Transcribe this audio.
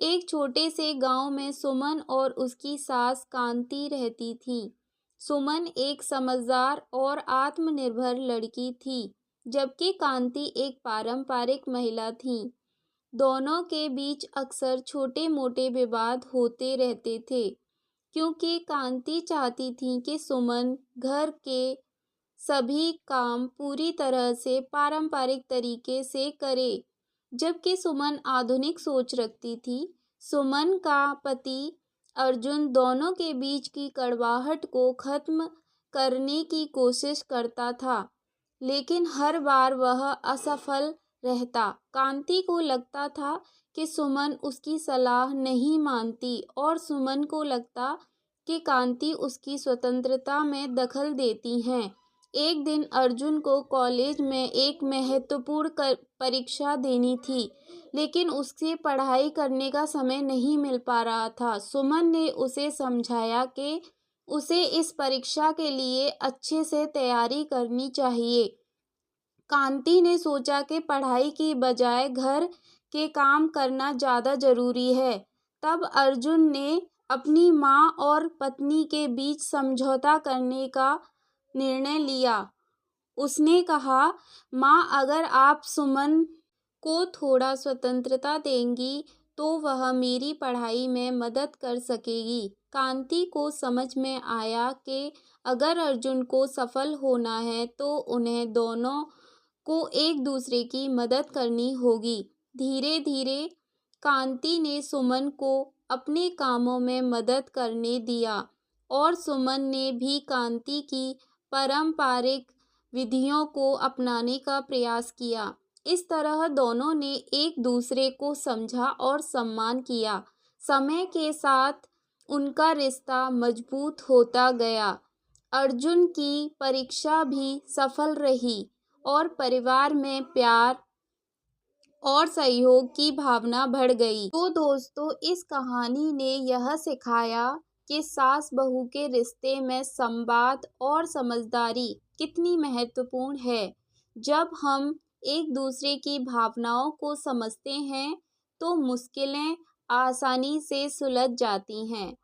एक छोटे से गांव में सुमन और उसकी सास कांति रहती थी। सुमन एक समझदार और आत्मनिर्भर लड़की थी, जबकि कांति एक पारंपरिक महिला थी। दोनों के बीच अक्सर छोटे-मोटे विवाद होते रहते थे, क्योंकि कांति चाहती थी कि सुमन घर के सभी काम पूरी तरह से पारंपरिक तरीके से करे, जबकि सुमन आधुनिक सोच रखती थी। सुमन का पति अर्जुन दोनों के बीच की कड़वाहट को खत्म करने की कोशिश करता था, लेकिन हर बार वह असफल रहता। कांति को लगता था कि सुमन उसकी सलाह नहीं मानती और सुमन को लगता कि कांति उसकी स्वतंत्रता में दखल देती हैं। एक दिन अर्जुन को कॉलेज में एक महत्वपूर्ण परीक्षा देनी थी, लेकिन उसे पढ़ाई करने का समय नहीं मिल पा रहा था। सुमन ने उसे समझाया कि उसे इस परीक्षा के लिए अच्छे से तैयारी करनी चाहिए। कांति ने सोचा कि पढ़ाई की बजाय घर के काम करना ज़्यादा जरूरी है। तब अर्जुन ने अपनी माँ और पत्नी के बीच समझौता करने का निर्णय लिया। उसने कहा, माँ, अगर आप सुमन को थोड़ा स्वतंत्रता देंगी तो वह मेरी पढ़ाई में मदद कर सकेगी। कांति को समझ में आया कि अगर अर्जुन को सफल होना है तो उन्हें दोनों को एक दूसरे की मदद करनी होगी। धीरे धीरे कांति ने सुमन को अपने कामों में मदद करने दिया और सुमन ने भी कांति की पारंपरिक विधियों को अपनाने का प्रयास किया। इस तरह दोनों ने एक दूसरे को समझा और सम्मान किया। समय के साथ उनका रिश्ता मजबूत होता गया। अर्जुन की परीक्षा भी सफल रही और परिवार में प्यार और सहयोग की भावना बढ़ गई। तो दोस्तों, इस कहानी ने यह सिखाया कि सास बहू के रिश्ते में संवाद और समझदारी कितनी महत्वपूर्ण है। जब हम एक दूसरे की भावनाओं को समझते हैं तो मुश्किलें आसानी से सुलझ जाती हैं।